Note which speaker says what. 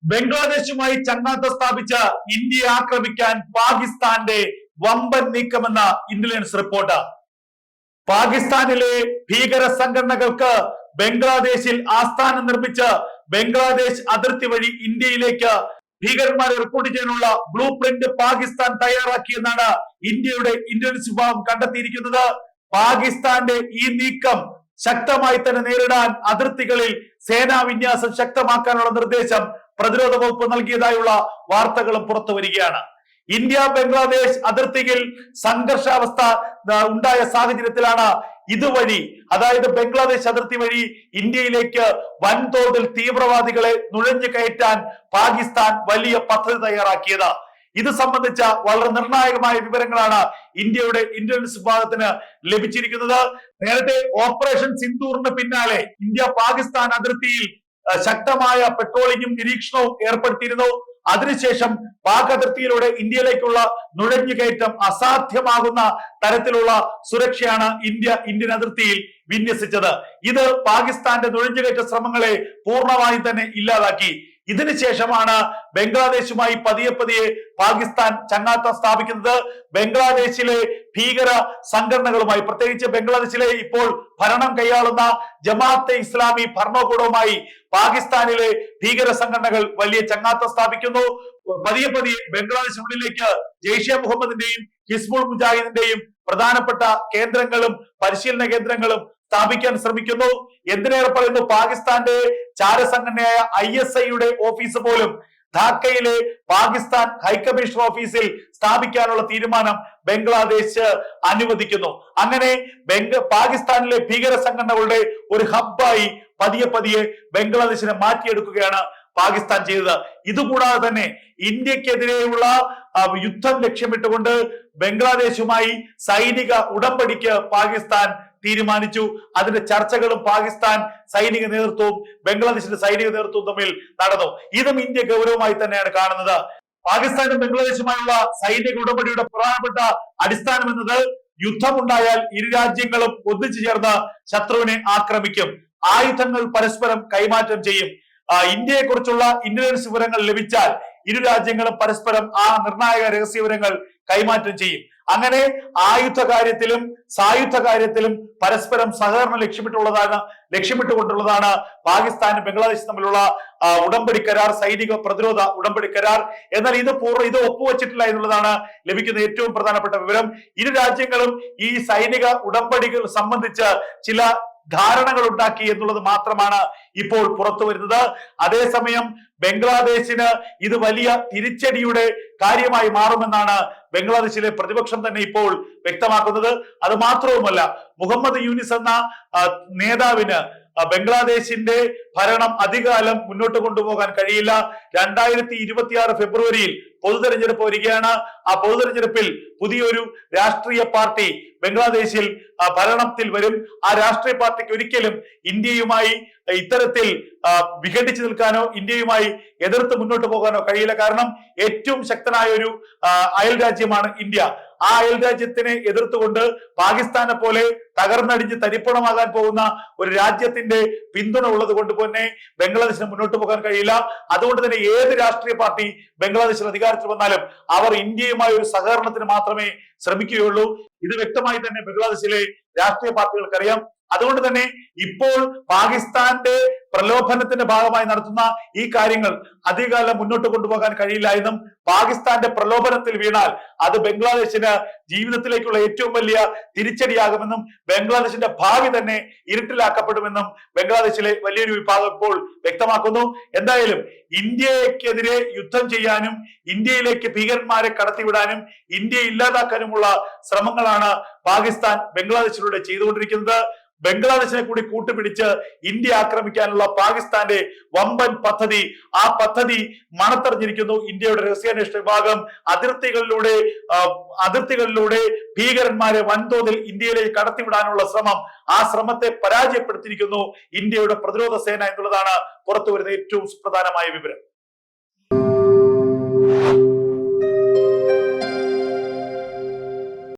Speaker 1: ബംഗ്ലാദേശുമായി ചങ്ങാത്തം സ്ഥാപിച്ച ഇന്ത്യയെ ആക്രമിക്കാൻ പാകിസ്ഥാന്റെ വമ്പൻ നീക്കമെന്ന ഇന്റലിജൻസ് റിപ്പോർട്ട്. പാകിസ്ഥാനിലെ ഭീകര സംഘടനകൾക്ക് ബംഗ്ലാദേശിൽ ആസ്ഥാനം നിർമ്മിച്ച് ബംഗ്ലാദേശ് അതിർത്തി വഴി ഇന്ത്യയിലേക്ക് ഭീകരന്മാരെ റിക്രൂട്ട് ചെയ്യാനുള്ള ബ്ലൂ പ്രിന്റ് പാകിസ്ഥാൻ തയ്യാറാക്കിയെന്നാണ് ഇന്ത്യയുടെ ഇന്റലിജൻസ് വിഭാഗം കണ്ടെത്തിയിരിക്കുന്നത്. പാകിസ്ഥാന്റെ ഈ നീക്കം ശക്തമായി തന്നെ നേരിടാൻ അതിർത്തികളിൽ സേനാ വിന്യാസം ശക്തമാക്കാനുള്ള നിർദ്ദേശം പ്രതിരോധ വകുപ്പ് നൽകിയതായുള്ള വാർത്തകളും പുറത്തു വരികയാണ്. ഇന്ത്യ ബംഗ്ലാദേശ് അതിർത്തിയിൽ സംഘർഷാവസ്ഥ ഉണ്ടായ സാഹചര്യത്തിലാണ് ഇതുവഴി, അതായത് ബംഗ്ലാദേശ് അതിർത്തി വഴി ഇന്ത്യയിലേക്ക് വൻതോതിൽ തീവ്രവാദികളെ നുഴഞ്ഞു കയറ്റാൻ പാകിസ്ഥാൻ വലിയ പദ്ധതി തയ്യാറാക്കിയത്. ഇത് സംബന്ധിച്ച വളരെ നിർണായകമായ വിവരങ്ങളാണ് ഇന്ത്യയുടെ ഇന്റലിജൻസ് വിഭാഗത്തിന് ലഭിച്ചിരിക്കുന്നത്. നേരത്തെ ഓപ്പറേഷൻ സിന്ദൂറിന് പിന്നാലെ ഇന്ത്യ പാകിസ്ഥാൻ അതിർത്തിയിൽ ശക്തമായ പെട്രോളിങ്ങും നിരീക്ഷണവും ഏർപ്പെടുത്തിയിരുന്നു. അതിനുശേഷം പാക് അതിർത്തിയിലൂടെ ഇന്ത്യയിലേക്കുള്ള നുഴഞ്ഞുകയറ്റം അസാധ്യമാകുന്ന തരത്തിലുള്ള സുരക്ഷയാണ് ഇന്ത്യൻ അതിർത്തിയിൽ വിന്യസിച്ചത്. ഇത് പാകിസ്ഥാന്റെ നുഴഞ്ഞുകയറ്റ ശ്രമങ്ങളെ പൂർണ്ണമായും തന്നെ ഇല്ലാതാക്കി. ഇതിനുശേഷമാണ് ബംഗ്ലാദേശുമായി പതിയെ പതിയെ പാകിസ്ഥാൻ ചങ്ങാത്തം സ്ഥാപിക്കുന്നത്. ബംഗ്ലാദേശിലെ ഭീകര സംഘടനകളുമായി, പ്രത്യേകിച്ച് ബംഗ്ലാദേശിലെ ഇപ്പോൾ ഭരണം കൈയാളുന്ന ജമാഅത്തെ ഇസ്ലാമി ഭരണകൂടവുമായി പാകിസ്ഥാനിലെ ഭീകര സംഘടനകൾ വലിയ ചങ്ങാത്തം സ്ഥാപിക്കുന്നു. പതിയെ പതിയെ ബംഗ്ലാദേശിനുള്ളിലേക്ക് ജെയ്ഷെ മുഹമ്മദിന്റെയും ഹിസ്ബുൾ മുജാഹിദിന്റെയും പ്രധാനപ്പെട്ട കേന്ദ്രങ്ങളും പരിശീലന കേന്ദ്രങ്ങളും സ്ഥാപിക്കാൻ ശ്രമിക്കുന്നു. എന്തിനേറെ പറയുന്നു, പാകിസ്ഥാന്റെ ചാരസംഘടനയായ ISIയുടെ ഓഫീസ് പോലും ധാക്കയിലെ പാകിസ്ഥാൻ ഹൈക്കമ്മീഷണർ ഓഫീസിൽ സ്ഥാപിക്കാനുള്ള തീരുമാനം ബംഗ്ലാദേശ് അനുവദിക്കുന്നു. അങ്ങനെ പാകിസ്ഥാനിലെ ഭീകര സംഘടനകളുടെ ഒരു ഹബ്ബായി പതിയെ പതിയെ ബംഗ്ലാദേശിനെ മാറ്റിയെടുക്കുകയാണ് പാകിസ്ഥാൻ ചെയ്തത്. ഇതുകൂടാതെ തന്നെ ഇന്ത്യക്കെതിരെയുള്ള യുദ്ധം ലക്ഷ്യമിട്ടുകൊണ്ട് ബംഗ്ലാദേശുമായി സൈനിക ഉടമ്പടിക്ക് പാകിസ്ഥാൻ തീരുമാനിച്ചു. അതിന്റെ ചർച്ചകളും പാകിസ്ഥാൻ സൈനിക നേതൃത്വവും ബംഗ്ലാദേശിന്റെ സൈനിക നേതൃത്വവും തമ്മിൽ നടന്നു. ഇതും ഇന്ത്യ ഗൗരവമായി തന്നെയാണ് കാണുന്നത്. പാകിസ്ഥാനും ബംഗ്ലാദേശുമായുള്ള സൈനിക ഉടമ്പടിയുടെ പ്രധാനപ്പെട്ട അടിസ്ഥാനം എന്നത് യുദ്ധമുണ്ടായാൽ ഇരു രാജ്യങ്ങളും ഒന്നിച്ചു ചേർന്ന് ശത്രുവിനെ ആക്രമിക്കും, ആയുധങ്ങൾ പരസ്പരം കൈമാറ്റം ചെയ്യും. ഇന്ത്യയെ കുറിച്ചുള്ള ഇന്റലിജൻസ് വിവരങ്ങൾ ലഭിച്ചാൽ ഇരു രാജ്യങ്ങളും പരസ്പരം ആ നിർണായക രഹസ്യ വിവരങ്ങൾ കൈമാറ്റം ചെയ്യും. അങ്ങനെ ആയുധ കാര്യത്തിലും സായുധ കാര്യത്തിലും പരസ്പരം സഹകരണം ലക്ഷ്യമിട്ടുകൊണ്ടുള്ളതാണ് പാകിസ്ഥാനും ബംഗ്ലാദേശും തമ്മിലുള്ള ഉടമ്പടി കരാർ, സൈനിക പ്രതിരോധ ഉടമ്പടി കരാർ. എന്നാൽ ഇത് ഒപ്പുവെച്ചിട്ടില്ല എന്നുള്ളതാണ് ലഭിക്കുന്ന ഏറ്റവും പ്രധാനപ്പെട്ട വിവരം. ഇരു രാജ്യങ്ങളും ഈ സൈനിക ഉടമ്പടികൾ സംബന്ധിച്ച് ചില ധാരണകൾ ഉണ്ടാക്കി എന്നുള്ളത് മാത്രമാണ് ഇപ്പോൾ പുറത്തു വരുന്നത്. അതേസമയം ബംഗ്ലാദേശിന് ഇത് വലിയ തിരിച്ചടിയുടെ കാര്യമായി മാറുമെന്നാണ് ബംഗ്ലാദേശിലെ പ്രതിപക്ഷം തന്നെ ഇപ്പോൾ വ്യക്തമാക്കുന്നത്. അത് മാത്രവുമല്ല, മുഹമ്മദ് യൂനിസ് എന്ന നേതാവിന് ബംഗ്ലാദേശിന്റെ ഭരണം അധികകാലം മുന്നോട്ട് കൊണ്ടുപോകാൻ കഴിയില്ല. 2026 ഫെബ്രുവരിയിൽ പൊതുതെരഞ്ഞെടുപ്പ് വരികയാണ്. ആ പൊതുതെരഞ്ഞെടുപ്പിൽ പുതിയൊരു രാഷ്ട്രീയ പാർട്ടി ബംഗ്ലാദേശിൽ ഭരണത്തിൽ വരും. ആ രാഷ്ട്രീയ പാർട്ടിക്ക് ഒരിക്കലും ഇന്ത്യയുമായി ഇത്തരത്തിൽ വിഘടിച്ചു നിൽക്കാനോ ഇന്ത്യയുമായി എതിർത്ത് മുന്നോട്ട് പോകാനോ കഴിയില്ല. കാരണം ഏറ്റവും ശക്തനായ ഒരു അയൽ രാജ്യമാണ് ഇന്ത്യ. ആ അയൽ രാജ്യത്തിനെ എതിർത്തുകൊണ്ട് പാകിസ്ഥാനെ പോലെ തകർന്നടിഞ്ഞ് തരിപ്പണമാകാൻ പോകുന്ന ഒരു രാജ്യത്തിന്റെ പിന്തുണ ഉള്ളത് കൊണ്ട് തന്നെ ബംഗ്ലാദേശിന് മുന്നോട്ട് പോകാൻ കഴിയില്ല. അതുകൊണ്ട് തന്നെ ഏത് രാഷ്ട്രീയ പാർട്ടി ബംഗ്ലാദേശിൽ അധികാരത്തിൽ വന്നാലും അവർ ഇന്ത്യയുമായി ഒരു സഹകരണത്തിന് മാത്രമേ ശ്രമിക്കുകയുള്ളൂ. ഇത് വ്യക്തമായി തന്നെ ബംഗ്ലാദേശിലെ രാഷ്ട്രീയ പാർട്ടികൾക്കറിയാം. അതുകൊണ്ട് തന്നെ ഇപ്പോൾ പാകിസ്ഥാന്റെ പ്രലോഭനത്തിന്റെ ഭാഗമായി നടത്തുന്ന ഈ കാര്യങ്ങൾ അധികകാലം മുന്നോട്ട് കൊണ്ടുപോകാൻ കഴിയില്ല എന്നും, പാകിസ്ഥാന്റെ പ്രലോഭനത്തിൽ വീണാൽ അത് ബംഗ്ലാദേശിന് ജീവിതത്തിലേക്കുള്ള ഏറ്റവും വലിയ തിരിച്ചടിയാകുമെന്നും, ബംഗ്ലാദേശിന്റെ ഭാവി തന്നെ ഇരുട്ടിലാക്കപ്പെടുമെന്നും ബംഗ്ലാദേശിലെ വലിയൊരു വിഭാഗം ഇപ്പോൾ വ്യക്തമാക്കുന്നു. എന്തായാലും ഇന്ത്യക്കെതിരെ യുദ്ധം ചെയ്യാനും ഇന്ത്യയിലേക്ക് ഭീകരന്മാരെ കടത്തിവിടാനും ഇന്ത്യയെ ഇല്ലാതാക്കാനുമുള്ള ശ്രമങ്ങളാണ് പാകിസ്ഥാൻ ബംഗ്ലാദേശിലൂടെ ചെയ്തുകൊണ്ടിരിക്കുന്നത്. ബംഗ്ലാദേശിനെ കൂടി കൂട്ടുപിടിച്ച് ഇന്ത്യ ആക്രമിക്കാനുള്ള പാകിസ്ഥാന്റെ വമ്പൻ പദ്ധതി, ആ പദ്ധതി മണത്തറിഞ്ഞിരിക്കുന്നു ഇന്ത്യയുടെ രഹസ്യാന്വേഷണ വിഭാഗം. അതിർത്തികളിലൂടെ ഭീകരന്മാരെ വൻതോതിൽ ഇന്ത്യയിലേക്ക് കടത്തിവിടാനുള്ള ശ്രമം, ആ ശ്രമത്തെ പരാജയപ്പെടുത്തിയിരിക്കുന്നു ഇന്ത്യയുടെ പ്രതിരോധ സേന എന്നുള്ളതാണ് പുറത്തുവരുന്ന ഏറ്റവും സുപ്രധാനമായ വിവരം.